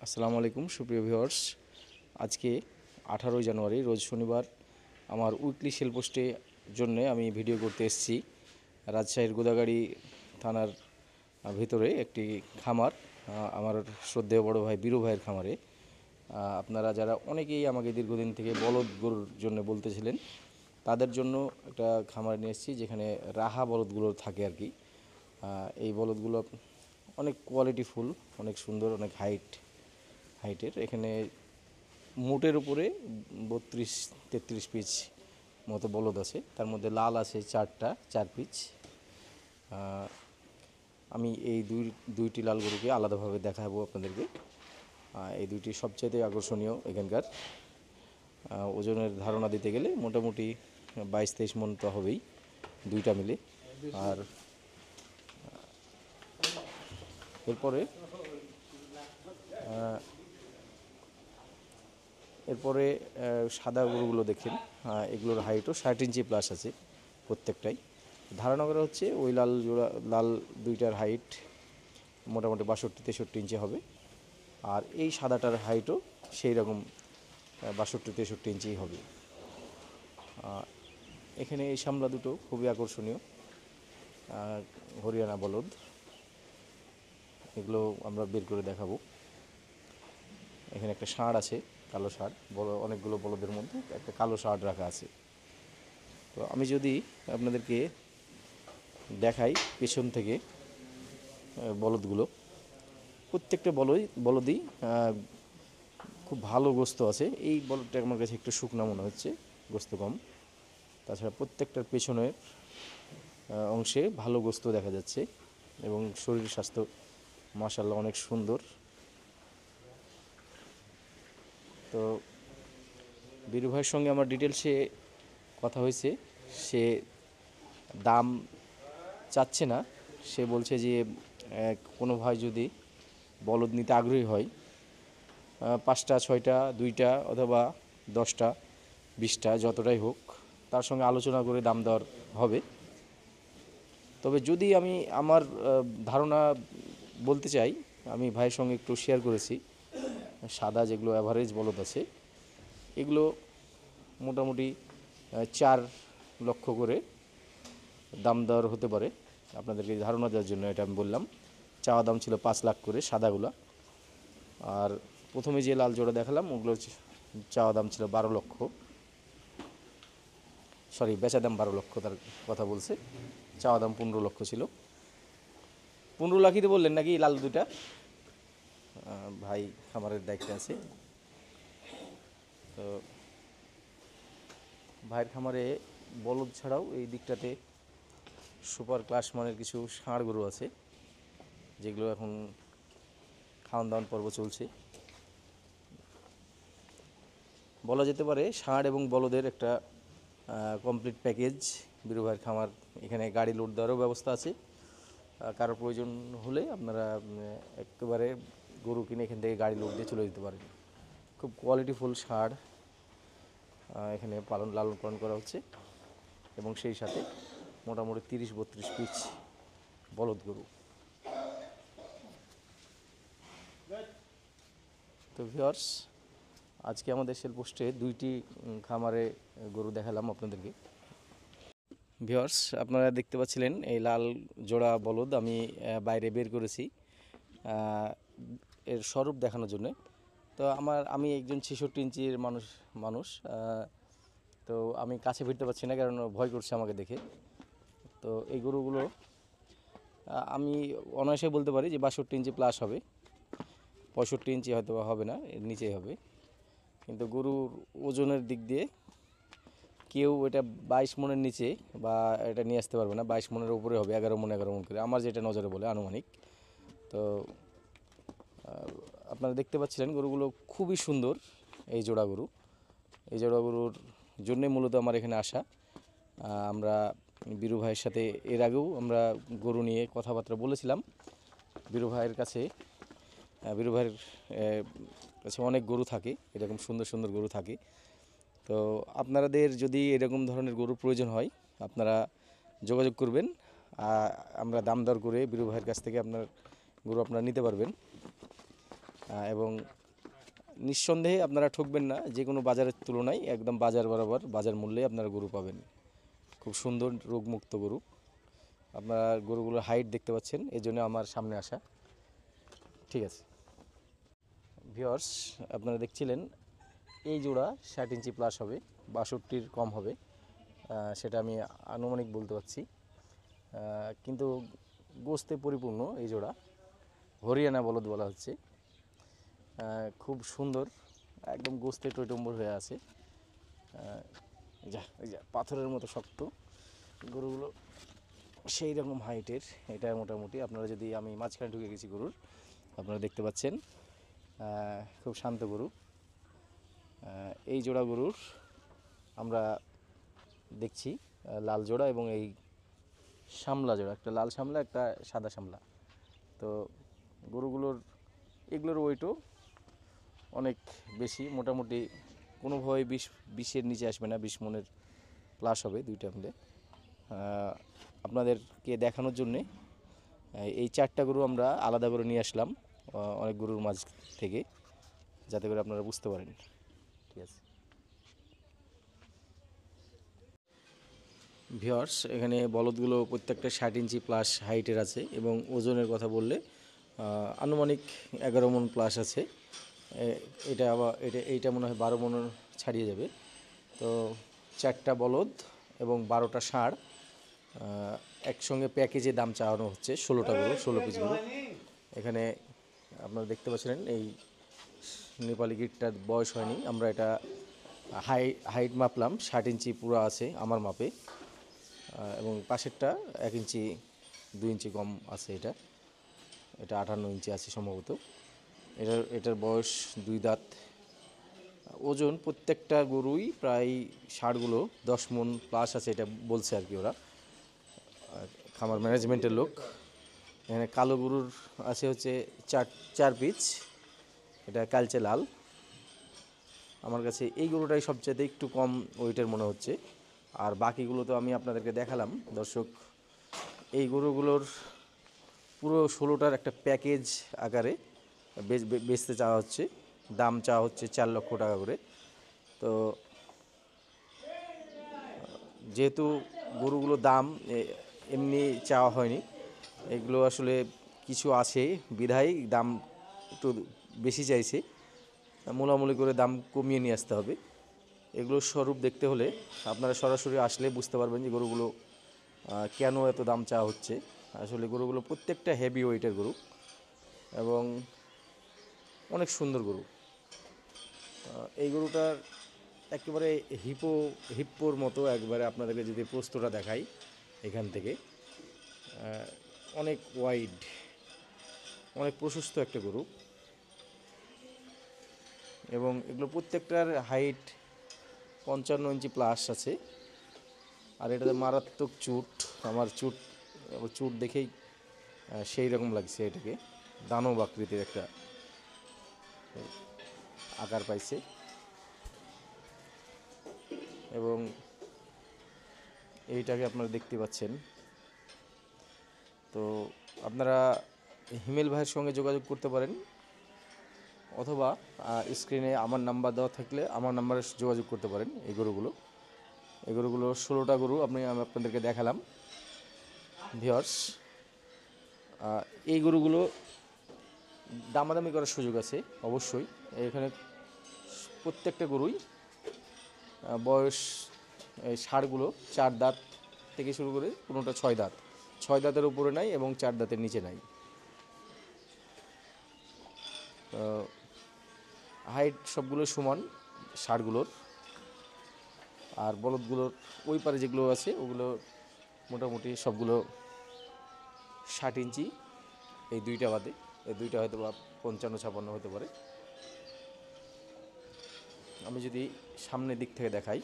আসসালামু আলাইকুম সুপ্রিয় ভিউয়ার্স। আজকে 18 জানুয়ারি রোজ শনিবার আমার উইকলি সেল পোস্টে জন্য আমি ভিডিও করতে এসেছি রাজশাহীর গোদাগাড়ি থানার ভিতরে একটি খামার, আমার শ্রদ্ধেয় বড় ভাই বীরু ভাইয়ের খামারে। আপনারা যারা অনেকেই আমাকে দীর্ঘদিন থেকে বলদ গরুর জন্য বলতেছিলেন, তাদের জন্য একটা খামার নিয়ে এসেছি যেখানে রাহা বলদগুলো থাকে আর কি। এই বলদগুলো অনেক কোয়ালিটিফুল, অনেক সুন্দর, অনেক হাইটের। এখানে মোটের উপরে 32-33 পিচ মতো বলদ আছে, তার মধ্যে লাল আছে 4 পিচ। আমি এই দুইটি লাল গরুকে আলাদাভাবে দেখাবো আপনাদেরকে। এই দুইটি সবচাইতে আকর্ষণীয় এখানকার। ওজনের ধারণা দিতে গেলে মোটামুটি 22-23 মন তো হবেই দুইটা মিলে। আর এরপরে সাদা গরুগুলো দেখেন, এগুলোর হাইটও 60 ইঞ্চি প্লাস আছে প্রত্যেকটাই। ধারণা করা হচ্ছে ওই লাল দুইটার হাইট মোটামুটি 62-63 ইঞ্চি হবে, আর এই সাদাটার হাইটও সেই রকম 62-63 ইঞ্চি হবে। এখানে এই সামলা দুটো খুবই আকর্ষণীয় হরিয়ানা বলদ, এগুলো আমরা বের করে দেখাবো। এখানে একটা ষাঁড় আছে, কালো ষাঁড়, অনেকগুলো বলদের মধ্যে একটা কালো ষাঁড় রাখা আছে। তো আমি যদি আপনাদেরকে দেখাই পেছন থেকে বলদগুলো, প্রত্যেকটা বলদই খুব ভালো গোস্ত আছে। এই বলদটা আমার কাছে একটু শুকনা মনে হচ্ছে, গোস্ত কম। তাছাড়া প্রত্যেকটার পেছনের অংশে ভালো গোস্ত দেখা যাচ্ছে এবং শরীর স্বাস্থ্য মাশাআল্লাহ অনেক সুন্দর। তো বীরু ভাইয়ের সঙ্গে আমার ডিটেলসে কথা হয়েছে। সে দাম চাচ্ছে না, সে বলছে যে কোনো ভাই যদি বলদ নিতে আগ্রহী হয়, 5টা 6টা 2টা অথবা 10টা 20টা যতটাই হোক, তার সঙ্গে আলোচনা করে দাম দর হবে। তবে যদি আমি আমার ধারণা বলতে চাই, আমি ভাইয়ের সঙ্গে একটু শেয়ার করেছি, সাদা যেগুলো অ্যাভারেজ বলদ আছে এগুলো মোটামুটি 4 লক্ষ করে দাম দর হতে পারে। আপনাদেরকে ধারণা দেওয়ার জন্য এটা আমি বললাম। চাওয়া দাম ছিল 5 লাখ করে সাদাগুলা, আর প্রথমে যে লাল জোড়া দেখালাম ওগুলোর চাওয়া দাম ছিল 12 লক্ষ, বেচা দাম 12 লক্ষ, তার কথা বলছে। চাওয়া দাম 15 লক্ষ ছিল। 15 লাখই তো বললেন নাকি লাল দুটা? ভাই খামারের দায়িত্বে আছে। তো ভাইয়ের খামারে বলদ ছাড়াও এই দিকটাতে সুপার ক্লাস মানের কিছু ষাঁড় গরু আছে, যেগুলো এখন খাওয়ান দাওয়ান পর্ব চলছে। বলা যেতে পারে ষাঁড় এবং বলদের একটা কমপ্লিট প্যাকেজ বীরু ভাইয়ের খামার। এখানে গাড়ি লোড দেওয়ারও ব্যবস্থা আছে, কারো প্রয়োজন হলে আপনারা একেবারে গরু কিনে এখান থেকে গাড়ি লোড দিয়ে চলে যেতে পারেন। খুব কোয়ালিটিফুল ষাঁড় এখানে লালন পালন করা হচ্ছে, এবং সেই সাথে মোটামুটি 30-32 পিচ বলদ গরু। তো ভিউয়ার্স, আজকে আমাদের সেল পোস্টে 2টি খামারে গরু দেখালাম আপনাদেরকে। ভিউয়ার্স, আপনারা দেখতে পাচ্ছিলেন এই লাল জোড়া বলদ আমি বাইরে বের করেছি এর স্বরূপ দেখানোর জন্য। তো আমি একজন 66 ইঞ্চির মানুষ, তো আমি কাছে ফিরতে পারছি না, কারণ ভয় করছে আমাকে দেখে। তো এই গরুগুলো আমি অনায়াসে বলতে পারি যে 62 ইঞ্চি প্লাস হবে, 65 ইঞ্চি হয়তো হবে না, এর নিচেই হবে। কিন্তু গরুর ওজনের দিক দিয়ে কেউ এটা 22 মনের নিচে বা এটা নিয়ে আসতে পারবে না। 22 মনের উপরে হবে, 11 মন করে আমার যেটা নজরে বলে আনুমানিক। তো আপনারা দেখতে পাচ্ছিলেন গরুগুলো খুবই সুন্দর। এই জোড়া গরুর জন্যে মূলত আমার এখানে আসা। আমরা বীরু ভাইয়ের সাথে এর আগেও আমরা গরু নিয়ে কথাবার্তা বলেছিলাম। বীরু ভাইয়ের কাছে অনেক গরু থাকে, এরকম সুন্দর সুন্দর গরু থাকে। তো আপনাদের যদি এরকম ধরনের গরুর প্রয়োজন হয়, আপনারা যোগাযোগ করবেন, আমরা দাম দর করে বীরু ভাইয়ের কাছ থেকে গরু আপনারা নিতে পারবেন। এবং নিঃসন্দেহে আপনারা ঠকবেন না, যে কোনো বাজারের তুলনায় একদম বাজার বরাবর বাজার মূল্যে আপনারা গরু পাবেন। খুব সুন্দর রোগমুক্ত গরু। আপনারা গরুগুলোর হাইট দেখতে পাচ্ছেন, এই জন্য আমার সামনে আসা। ঠিক আছে ভিউয়ার্স, আপনারা দেখছিলেন এই জোড়া 60 ইঞ্চি প্লাস হবে, 62-র কম হবে, সেটা আমি আনুমানিক বলতে পারছি। কিন্তু গোস্তে পরিপূর্ণ এই জোড়া, হরিয়ানা বলদ বলা হচ্ছে। খুব সুন্দর, একদম গোস্তে টইটম্বর হয়ে আছে। এই যা পাথরের মতো শক্ত গরুগুলো, সেই রকম হাইটের। এটা মোটামুটি আপনারা যদি, আমি মাঝখানে ঢুকে গেছি গরুর, আপনারা দেখতে পাচ্ছেন খুব শান্ত গরু। এই জোড়া গরুর আমরা দেখছি লাল জোড়া এবং এই সামলা জোড়া, একটা লাল সামলা একটা সাদা সামলা। তো গরুগুলোর এগুলোর ওয়েটও অনেক বেশি, মোটামুটি কোনোভাবে 20-এর নিচে আসবে না, 20 মনের প্লাস হবে দুইটা মিলে। আপনাদেরকে দেখানোর জন্যে এই 4টা গরু আমরা আলাদা করে নিয়ে আসলাম অনেক গরুর মাঝ থেকে, যাতে করে আপনারা বুঝতে পারেন। ঠিক আছে ভিউয়ার্স, এখানে বলদগুলো প্রত্যেকটা 60 ইঞ্চি প্লাস হাইটের আছে এবং ওজনের কথা বললে আনুমানিক 11 মণ প্লাস আছে। এটা আবার এইটা মনে হয় 12 মণ ছাড়িয়ে যাবে। তো 4টা বলদ এবং 12টা ষাঁড় একসঙ্গে প্যাকেজে দাম চাওয়ানো হচ্ছে 16টা গরু, 16 পিস গরু। এখানে আপনারা দেখতে পাচ্ছিলেন এই নেপালি গিরটার বয়স হয়নি, আমরা এটা হাইট মাপলাম 60 ইঞ্চি পুরো আছে আমার মাপে, এবং পাশেরটা 1 ইঞ্চি 2 ইঞ্চি কম আছে। এটা 58 ইঞ্চি আছে সম্ভবত। এটার বয়স 2 দাঁত। ওজন প্রত্যেকটা গরুই প্রায় ষাঁড়গুলো 10 মণ প্লাস আছে, এটা বলছে আর কি ওরা, খামার ম্যানেজমেন্টের লোক। এখানে কালো গরুর আছে হচ্ছে 4 পিস, এটা কালচে লাল। আমার কাছে এই গরুটাই সবচেয়ে একটু কম ওয়েটের মনে হচ্ছে, আর বাকিগুলো তো আমি আপনাদেরকে দেখালাম। দর্শক, এই গরুগুলোর পুরো 16টার একটা প্যাকেজ আকারে বেচতে চাওয়া হচ্ছে, দাম চাওয়া হচ্ছে 4 লক্ষ টাকা করে। তো যেহেতু গরুগুলো দাম এমনি চাওয়া হয়নি, এগুলো আসলে কিছু আছে বিধায় দাম একটু বেশি চাইছে, মোলামুলি করে দাম কমিয়ে নিয়ে আসতে হবে। এগুলোর স্বরূপ দেখতে হলে আপনারা সরাসরি আসলে বুঝতে পারবেন যে গরুগুলো কেন এত দাম চাওয়া হচ্ছে। আসলে গরুগুলো প্রত্যেকটা হেভি ওয়েটের গরু এবং অনেক সুন্দর গরু। এই গরুটার একেবারে হিপ্পোর মতো, একবারে আপনাদেরকে যদি প্রস্তটা দেখাই এখান থেকে, অনেক ওয়াইড, অনেক প্রশস্ত একটা গরু। এবং এগুলো প্রত্যেকটার হাইট 55 ইঞ্চি প্লাস আছে। আর এটাতে মারাত্মক চুট, আমার চুট দেখেই সেই রকম লাগছে, এটাকে দানব আকৃতির একটা আকার পাইছে। এবং এইটাকে আপনারা দেখতে পাচ্ছেন। তো আপনারা হিমেল ভাইয়ের সঙ্গে যোগাযোগ করতে পারেন, অথবা স্ক্রিনে আমার নাম্বার দেওয়া থাকলে আমার নাম্বারে যোগাযোগ করতে পারেন। এই গরুগুলো 16টা গরু আমি আপনাদেরকে দেখালাম ভিউয়ার্স। এই গরুগুলো দামাদামি করার সুযোগ আছে অবশ্যই। এখানে প্রত্যেকটা গরুই বয়স, এই ষাঁড়গুলো 4 দাঁত থেকে শুরু করে কোনোটা 6 দাঁত, 6 দাঁতের উপরে নাই এবং 4 দাঁতের নিচে নাই। হাইট সবগুলো সমান ষাঁড়গুলোর। আর বলদগুলোর ওই পারে যেগুলো আছে ওগুলো মোটামুটি সবগুলো 60 ইঞ্চি, এই দুইটা বাদে। এই দুইটা হয়তো বা 55-56 হতে পারে। আমি যদি সামনের দিক থেকে দেখাই,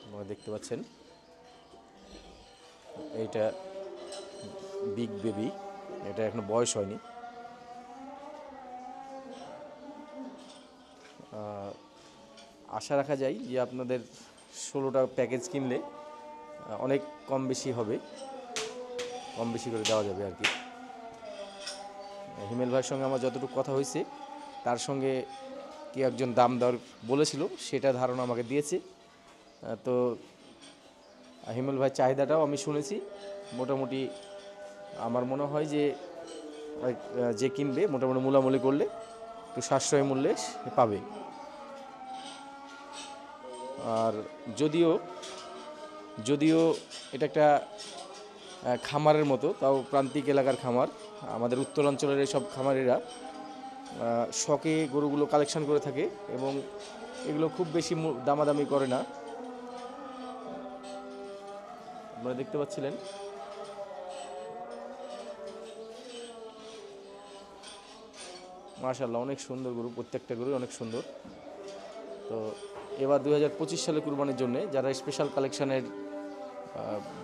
আপনারা দেখতে পাচ্ছেন এইটা বিগ বেবি, এটা এখনো বয়স হয়নি। আশা রাখা যায় যে আপনাদের 16টা প্যাকেজ কিনলে অনেক কম বেশি হবে, কম বেশি করে দেওয়া যাবে আর কি। হিমেল ভাইয়ের সঙ্গে আমার যতটুকু কথা হয়েছে তার সঙ্গে কি একজন দাম দর বলেছিল, সেটা ধারণা আমাকে দিয়েছে। তো হিমেল ভাইয়ের চাহিদাটাও আমি শুনেছি। মোটামুটি আমার মনে হয় যে যে কিনবে মোটামুটি মূলামূলি করলে একটু সাশ্রয়ী মূল্যে সে পাবে। আর যদিও যদিও এটা একটা খামারের মতো, তাও প্রান্তিক এলাকার খামার। আমাদের উত্তরাঞ্চলের এইসব খামারিরা শখে গরুগুলো কালেকশন করে থাকে এবং এগুলো খুব বেশি দামাদামি করে না। আপনারা দেখতে পাচ্ছিলেন। মাশাআল্লাহ, অনেক সুন্দর গরু, প্রত্যেকটা গরু অনেক সুন্দর। তো এবার 2025 সালে কুরবানির জন্য যারা স্পেশাল কালেকশানের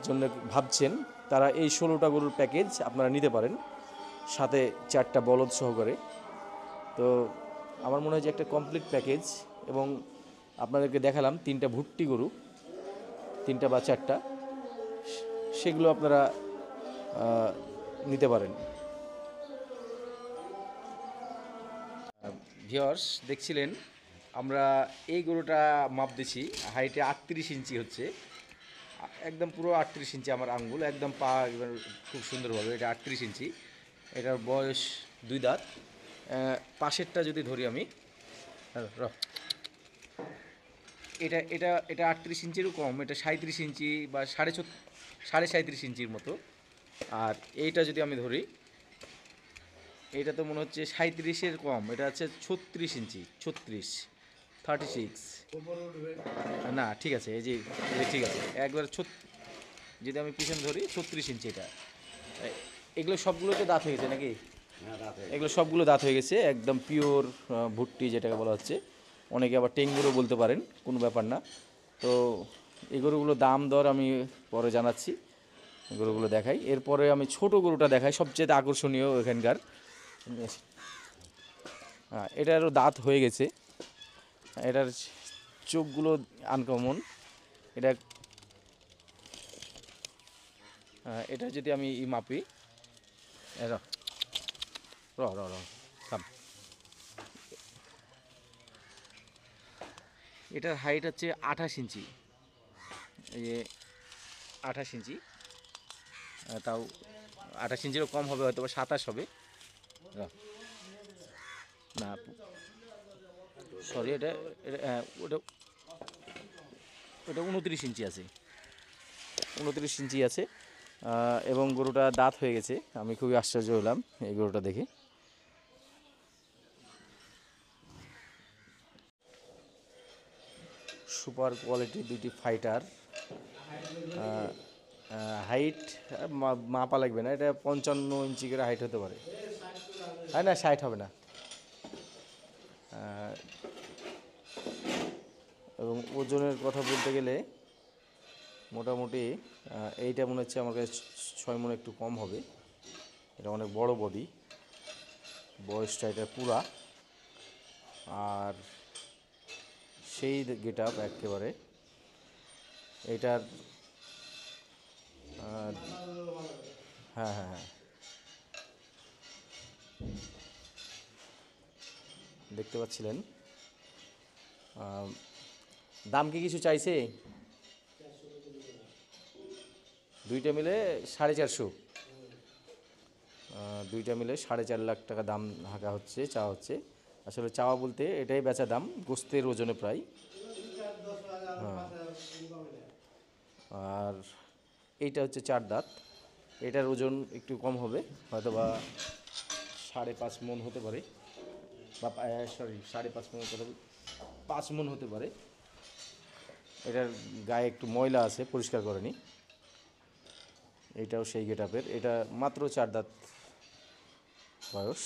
জন্য ভাবছেন, তারা এই 16টা গরুর প্যাকেজ আপনারা নিতে পারেন, সাথে 4টা বলদ সহকারে। তো আমার মনে হয় যে একটা কমপ্লিট প্যাকেজ। এবং আপনাদেরকে দেখালাম 3টা ভুট্টি গরু, 3টা বা 4টা, সেগুলো আপনারা নিতে পারেন। ভিউয়ার্স দেখছিলেন, আমরা এই গরুটা মাপ দিছি, হাইটে 38 ইঞ্চি হচ্ছে, একদম পুরো 38 ইঞ্চি আমার আঙ্গুল, একদম পা এবার খুব সুন্দরভাবে, এটা 38 ইঞ্চি। এটার বয়স 2 দাঁত। পাশেরটা যদি ধরি আমি, এটা এটা এটা 38 ইঞ্চিরও কম, এটা 37 ইঞ্চি বা 37.5 ইঞ্চির মতো। আর এইটা যদি আমি ধরি, এটা তো মনে হচ্ছে 37-এর কম, এটা আছে 36 ইঞ্চি, 36 না ঠিক আছে, এই যে ঠিক আছে একবার যদি আমি পিছনে ধরি 36 ইঞ্চি। এটা এগুলো সবগুলোতে দাঁত হয়ে গেছে নাকি? এগুলো সবগুলো দাঁত হয়ে গেছে, একদম পিওর ভুট্টি যেটাকে বলা হচ্ছে। অনেকে আবার টেঙ্গুরও বলতে পারেন, কোনো ব্যাপার না। তো এই গরুগুলো দাম দর আমি পরে জানাচ্ছি, গরুগুলো দেখাই। এরপরে আমি ছোট গরুটা দেখাই, সবচেয়ে আকর্ষণীয় এখানকার। হ্যাঁ, এটারও দাঁত হয়ে গেছে, এটার চোখগুলো আনকমন। এটা এটা যদি আমি মাপি, র র র র থাম। এটার হাইট হচ্ছে 28 ইঞ্চি, এই যে 28 ইঞ্চি, তাও 28 ইঞ্চিরও কম হবে, হয়তো বা 27 হবে। না সরি, এটা ওটা ওটা 29 ইঞ্চি আছে, 29 ইঞ্চি আছে। এবং গরুটা দাঁত হয়ে গেছে, আমি খুবই আশ্চর্য হলাম এই গরুটা দেখে। সুপার কোয়ালিটির দুইটি ফাইটার। হাইট মাপা লাগবে না, এটা 55 ইঞ্চি করে হাইট হতে পারে। হ্যাঁ না, 60 হবে না। এবং ওজনের কথা বলতে গেলে মোটামুটি এইটা মনে হচ্ছে আমার কাছে 6 মণ একটু কম হবে। এটা অনেক বড় বডি, বয়সটা এটা পুরা, আর সেই গেট আপ একেবারে। এটার হ্যাঁ হ্যাঁ হ্যাঁ, দেখতে পাচ্ছিলেন। দাম কি কিছু চাইছে? দুইটা মিলে 450, দুইটা মিলে 4.5 লাখ টাকা দাম হাঁকা হচ্ছে, চাওয়া হচ্ছে। আসলে চাওয়া বলতে এটাই বেচা দাম, গোস্তের ওজনে প্রায়। হ্যাঁ, আর এইটা হচ্ছে 4 দাঁত, এটার ওজন একটু কম হবে, হয়তো বা 5.5 মণ হতে পারে, বা সরি 5.5 মণ, কথা 5 মণ হতে পারে। এটার গায়ে একটু ময়লা আছে, পরিষ্কার করেনি। এটাও সেই গেট আপের, এটা মাত্র 4 দাঁত বয়স।